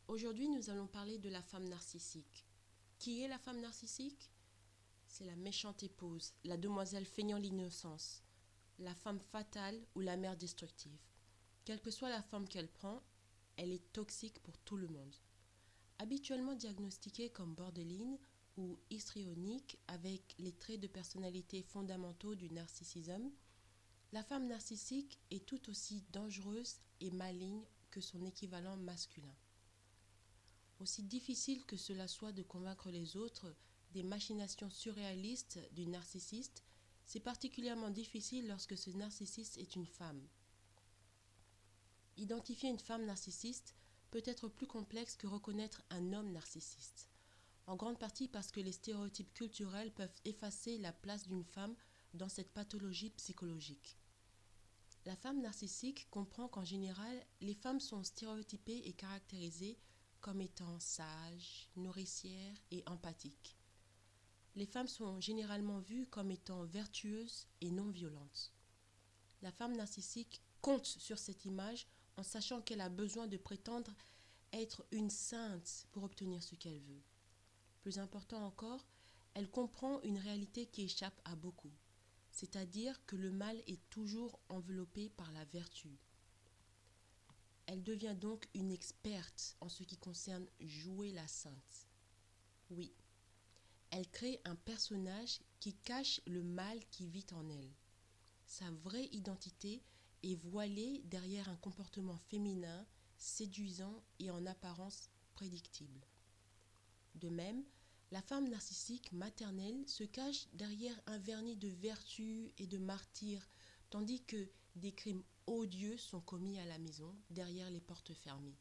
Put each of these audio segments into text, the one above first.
Aujourd'hui, nous allons parler de la femme narcissique. Qui est la femme narcissique? C'est la méchante épouse, la demoiselle feignant l'innocence, la femme fatale ou la mère destructive. Quelle que soit la forme qu'elle prend, elle est toxique pour tout le monde. Habituellement diagnostiquée comme borderline ou histrionique avec les traits de personnalité fondamentaux du narcissisme, la femme narcissique est tout aussi dangereuse et maligne que son équivalent masculin. Aussi difficile que cela soit de convaincre les autres des machinations surréalistes du narcissiste, c'est particulièrement difficile lorsque ce narcissiste est une femme. Identifier une femme narcissiste peut être plus complexe que reconnaître un homme narcissiste, en grande partie parce que les stéréotypes culturels peuvent effacer la place d'une femme dans cette pathologie psychologique. La femme narcissique comprend qu'en général, les femmes sont stéréotypées et caractérisées comme étant sages, nourricières et empathiques. Les femmes sont généralement vues comme étant vertueuses et non violentes. La femme narcissique compte sur cette image en sachant qu'elle a besoin de prétendre être une sainte pour obtenir ce qu'elle veut. Plus important encore, elle comprend une réalité qui échappe à beaucoup, c'est-à-dire que le mal est toujours enveloppé par la vertu. Elle devient donc une experte en ce qui concerne jouer la sainte. Oui, elle crée un personnage qui cache le mal qui vit en elle. Sa vraie identité est voilée derrière un comportement féminin, séduisant et en apparence prédictible. De même, la femme narcissique maternelle se cache derrière un vernis de vertu et de martyr, tandis que des crimes odieux sont commis à la maison, derrière les portes fermées.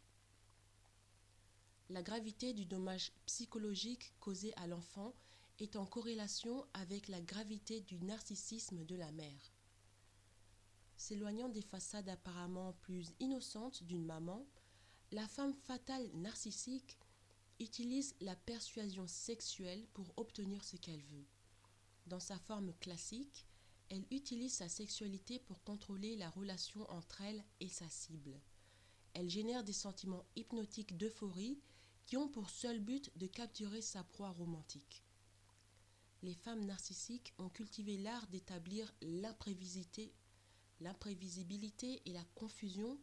La gravité du dommage psychologique causé à l'enfant est en corrélation avec la gravité du narcissisme de la mère. S'éloignant des façades apparemment plus innocentes d'une maman, la femme fatale narcissique utilise la persuasion sexuelle pour obtenir ce qu'elle veut. Dans sa forme classique, elle utilise sa sexualité pour contrôler la relation entre elle et sa cible. Elle génère des sentiments hypnotiques d'euphorie qui ont pour seul but de capturer sa proie romantique. Les femmes narcissiques ont cultivé l'art d'établir l'imprévisibilité et la confusion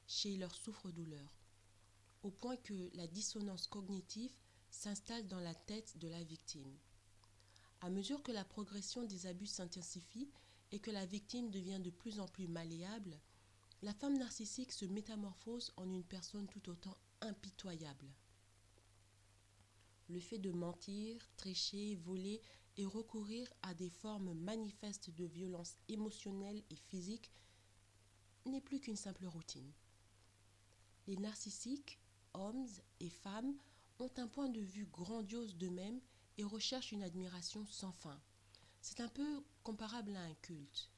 chez leurs souffre-douleurs, au point que la dissonance cognitive s'installe dans la tête de la victime. À mesure que la progression des abus s'intensifie et que la victime devient de plus en plus malléable, la femme narcissique se métamorphose en une personne tout autant impitoyable. Le fait de mentir, tricher, voler et recourir à des formes manifestes de violence émotionnelle et physique n'est plus qu'une simple routine. Les narcissiques, hommes et femmes, ont un point de vue grandiose d'eux-mêmes et recherchent une admiration sans fin. C'est un peu comparable à un culte.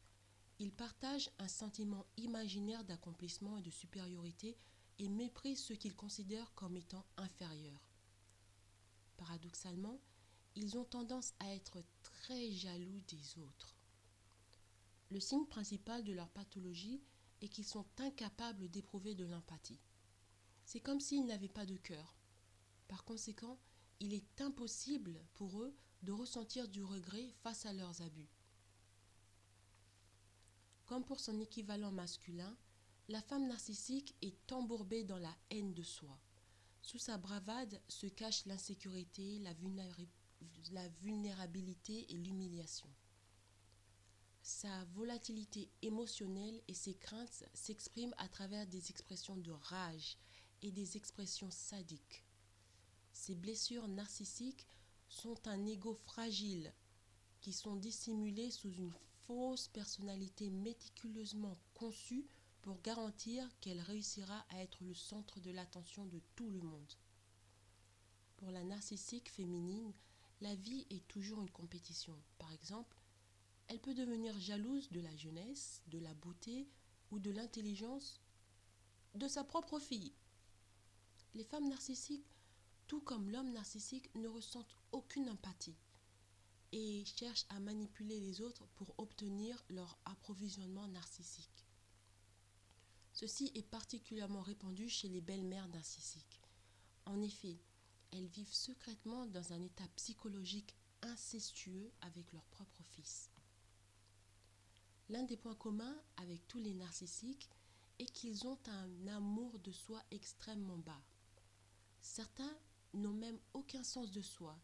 Ils partagent un sentiment imaginaire d'accomplissement et de supériorité et méprisent ceux qu'ils considèrent comme étant inférieurs. Paradoxalement, ils ont tendance à être très jaloux des autres. Le signe principal de leur pathologie est qu'ils sont incapables d'éprouver de l'empathie. C'est comme s'ils n'avaient pas de cœur. Par conséquent, il est impossible pour eux de ressentir du regret face à leurs abus. Comme pour son équivalent masculin, la femme narcissique est embourbée dans la haine de soi. Sous sa bravade se cachent l'insécurité, la vulnérabilité et l'humiliation. Sa volatilité émotionnelle et ses craintes s'expriment à travers des expressions de rage et des expressions sadiques. Ces blessures narcissiques sont un ego fragile qui sont dissimulées sous une fausse personnalité méticuleusement conçue pour garantir qu'elle réussira à être le centre de l'attention de tout le monde. Pour la narcissique féminine, la vie est toujours une compétition. Par exemple, elle peut devenir jalouse de la jeunesse, de la beauté ou de l'intelligence de sa propre fille. Les femmes narcissiques, tout comme l'homme narcissique, ne ressentent aucune empathie et cherchent à manipuler les autres pour obtenir leur approvisionnement narcissique. Ceci est particulièrement répandu chez les belles-mères narcissiques. En effet, elles vivent secrètement dans un état psychologique incestueux avec leur propre fils. L'un des points communs avec tous les narcissiques est qu'ils ont un amour de soi extrêmement bas. Certains n'ont même aucun sens de soi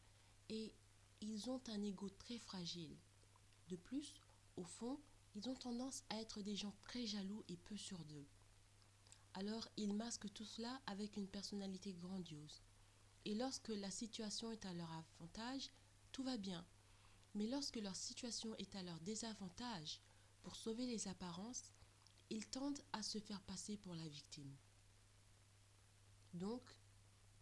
et ils ont un ego très fragile. De plus, au fond, ils ont tendance à être des gens très jaloux et peu sûrs d'eux. Alors, ils masquent tout cela avec une personnalité grandiose. Et lorsque la situation est à leur avantage, tout va bien. Mais lorsque leur situation est à leur désavantage, pour sauver les apparences, ils tendent à se faire passer pour la victime. Donc,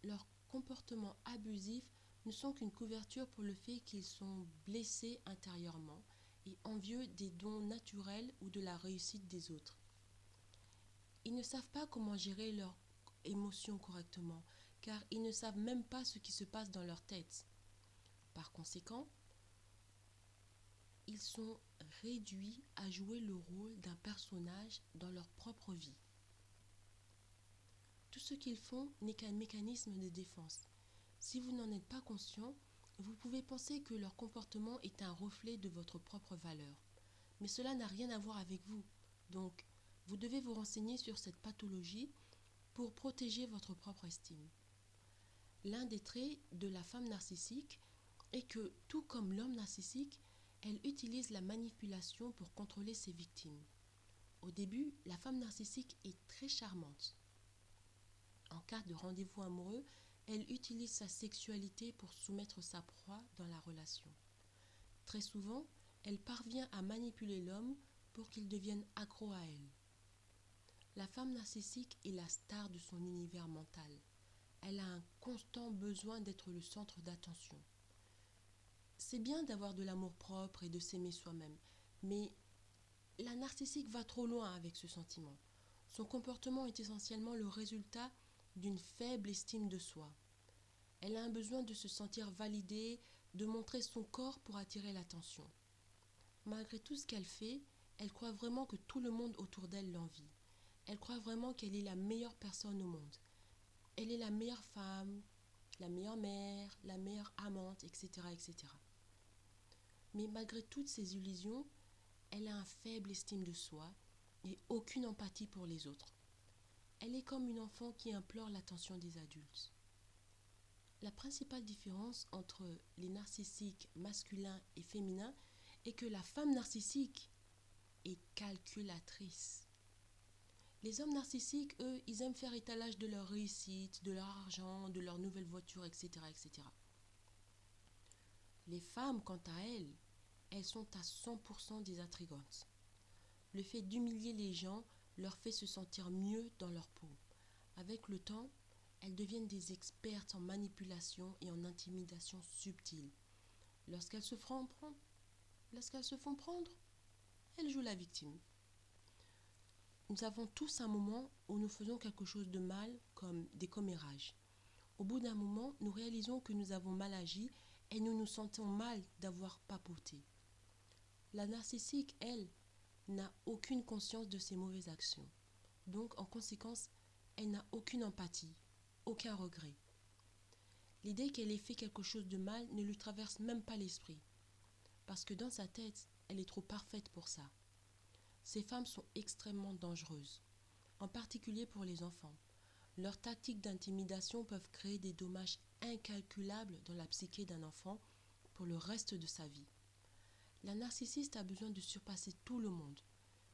leurs comportements abusifs ne sont qu'une couverture pour le fait qu'ils sont blessés intérieurement et envieux des dons naturels ou de la réussite des autres. Ils ne savent pas comment gérer leurs émotions correctement, car ils ne savent même pas ce qui se passe dans leur tête. Par conséquent, ils sont réduits à jouer le rôle d'un personnage dans leur propre vie. Tout ce qu'ils font n'est qu'un mécanisme de défense. Si vous n'en êtes pas conscient, vous pouvez penser que leur comportement est un reflet de votre propre valeur. Mais cela n'a rien à voir avec vous. Donc, vous devez vous renseigner sur cette pathologie pour protéger votre propre estime. L'un des traits de la femme narcissique est que, tout comme l'homme narcissique, elle utilise la manipulation pour contrôler ses victimes. Au début, la femme narcissique est très charmante. En cas de rendez-vous amoureux, elle utilise sa sexualité pour soumettre sa proie dans la relation. Très souvent, elle parvient à manipuler l'homme pour qu'il devienne accro à elle. La femme narcissique est la star de son univers mental. Elle a un constant besoin d'être le centre d'attention. C'est bien d'avoir de l'amour-propre et de s'aimer soi-même, mais la narcissique va trop loin avec ce sentiment. Son comportement est essentiellement le résultat d'une faible estime de soi. Elle a un besoin de se sentir validée, de montrer son corps pour attirer l'attention. Malgré tout ce qu'elle fait, elle croit vraiment que tout le monde autour d'elle l'envie. Elle croit vraiment qu'elle est la meilleure personne au monde. Elle est la meilleure femme, la meilleure mère, la meilleure amante, etc., etc. Mais malgré toutes ces illusions, elle a un faible estime de soi et aucune empathie pour les autres. Elle est comme une enfant qui implore l'attention des adultes. La principale différence entre les narcissiques masculins et féminins est que la femme narcissique est calculatrice. Les hommes narcissiques, eux, ils aiment faire étalage de leur réussite, de leur argent, de leur nouvelle voiture, etc., etc. Les femmes, quant à elles, elles sont à 100% des intrigantes. Le fait d'humilier les gens leur fait se sentir mieux dans leur peau. Avec le temps, elles deviennent des expertes en manipulation et en intimidation subtile. Lorsqu'elles se font prendre, elles jouent la victime. Nous avons tous un moment où nous faisons quelque chose de mal, comme des commérages. Au bout d'un moment, nous réalisons que nous avons mal agi et nous nous sentons mal d'avoir papoté. La narcissique, elle, n'a aucune conscience de ses mauvaises actions. Donc, en conséquence, elle n'a aucune empathie, aucun regret. L'idée qu'elle ait fait quelque chose de mal ne lui traverse même pas l'esprit, parce que dans sa tête, elle est trop parfaite pour ça. Ces femmes sont extrêmement dangereuses, en particulier pour les enfants. Leurs tactiques d'intimidation peuvent créer des dommages incalculables dans la psyché d'un enfant pour le reste de sa vie. La narcissiste a besoin de surpasser tout le monde.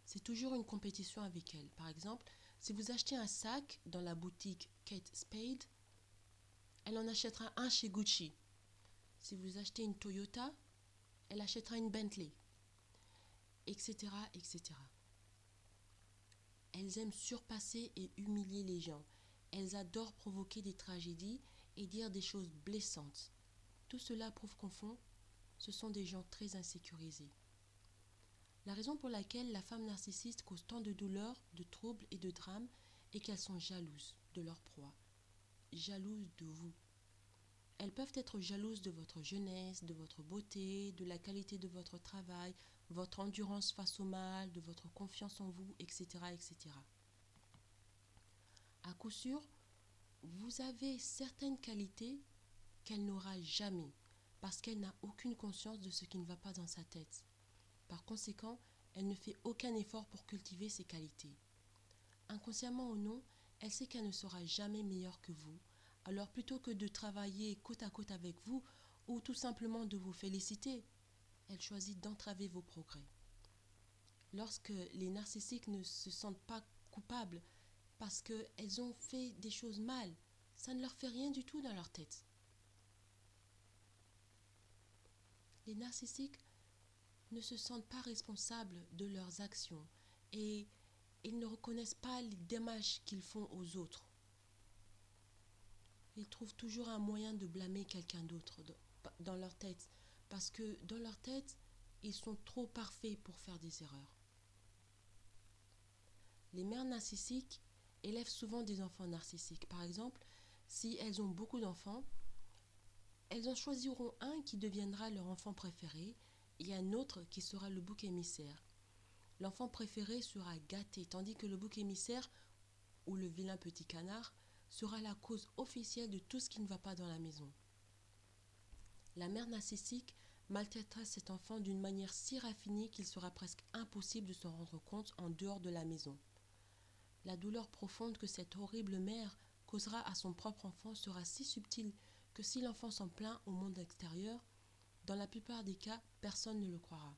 C'est toujours une compétition avec elle. Par exemple, si vous achetez un sac dans la boutique Kate Spade, elle en achètera un chez Gucci. Si vous achetez une Toyota, elle achètera une Bentley, etc., etc. Elles aiment surpasser et humilier les gens. Elles adorent provoquer des tragédies et dire des choses blessantes. Tout cela prouve qu'au fond, ce sont des gens très insécurisés. La raison pour laquelle la femme narcissiste cause tant de douleurs, de troubles et de drames est qu'elles sont jalouses de leur proie, jalouses de vous. Elles peuvent être jalouses de votre jeunesse, de votre beauté, de la qualité de votre travail, votre endurance face au mal, de votre confiance en vous, etc., etc. À coup sûr, vous avez certaines qualités qu'elle n'aura jamais, parce qu'elle n'a aucune conscience de ce qui ne va pas dans sa tête. Par conséquent, elle ne fait aucun effort pour cultiver ses qualités. Inconsciemment ou non, elle sait qu'elle ne sera jamais meilleure que vous. Alors plutôt que de travailler côte à côte avec vous ou tout simplement de vous féliciter, elle choisit d'entraver vos progrès. Lorsque les narcissiques ne se sentent pas coupables parce qu'elles ont fait des choses mal, ça ne leur fait rien du tout dans leur tête. Les narcissiques ne se sentent pas responsables de leurs actions et ils ne reconnaissent pas les dommages qu'ils font aux autres. Ils trouvent toujours un moyen de blâmer quelqu'un d'autre dans leur tête, parce que dans leur tête, ils sont trop parfaits pour faire des erreurs. Les mères narcissiques élèvent souvent des enfants narcissiques. Par exemple, si elles ont beaucoup d'enfants, elles en choisiront un qui deviendra leur enfant préféré et un autre qui sera le bouc émissaire. L'enfant préféré sera gâté, tandis que le bouc émissaire, ou le vilain petit canard, sera la cause officielle de tout ce qui ne va pas dans la maison. La mère narcissique maltraitera cet enfant d'une manière si raffinée qu'il sera presque impossible de s'en rendre compte en dehors de la maison. La douleur profonde que cette horrible mère causera à son propre enfant sera si subtile que si l'enfant s'en plaint au monde extérieur, dans la plupart des cas, personne ne le croira.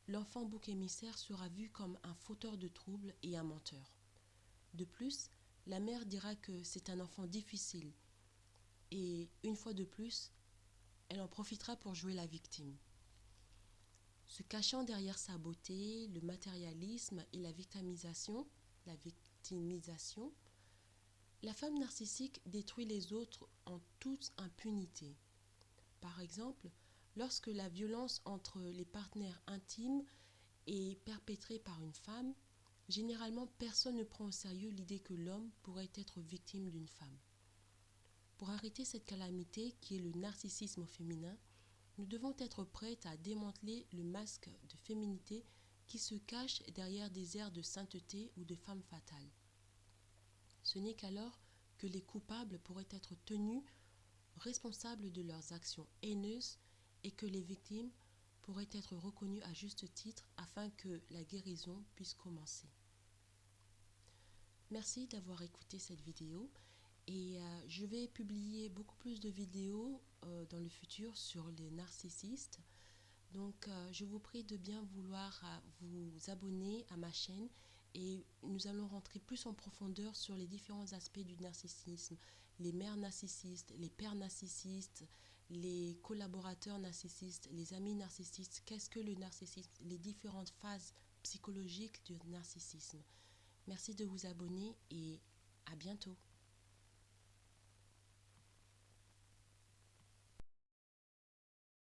L'enfant bouc émissaire sera vu comme un fauteur de troubles et un menteur. De plus, la mère dira que c'est un enfant difficile et, une fois de plus, elle en profitera pour jouer la victime. Se cachant derrière sa beauté, le matérialisme et la victimisation, la femme narcissique détruit les autres en toute impunité. Par exemple, lorsque la violence entre les partenaires intimes est perpétrée par une femme, généralement personne ne prend au sérieux l'idée que l'homme pourrait être victime d'une femme. Pour arrêter cette calamité qui est le narcissisme au féminin, nous devons être prêts à démanteler le masque de féminité qui se cache derrière des airs de sainteté ou de femme fatale. Ce n'est qu'alors que les coupables pourraient être tenus responsables de leurs actions haineuses et que les victimes pourraient être reconnues à juste titre afin que la guérison puisse commencer. Merci d'avoir écouté cette vidéo et je vais publier beaucoup plus de vidéos dans le futur sur les narcissistes. Donc je vous prie de bien vouloir vous abonner à ma chaîne et nous allons rentrer plus en profondeur sur les différents aspects du narcissisme, les mères narcissistes, les pères narcissistes, les collaborateurs narcissistes, les amis narcissistes, qu'est-ce que le narcissisme, les différentes phases psychologiques du narcissisme. Merci de vous abonner et à bientôt.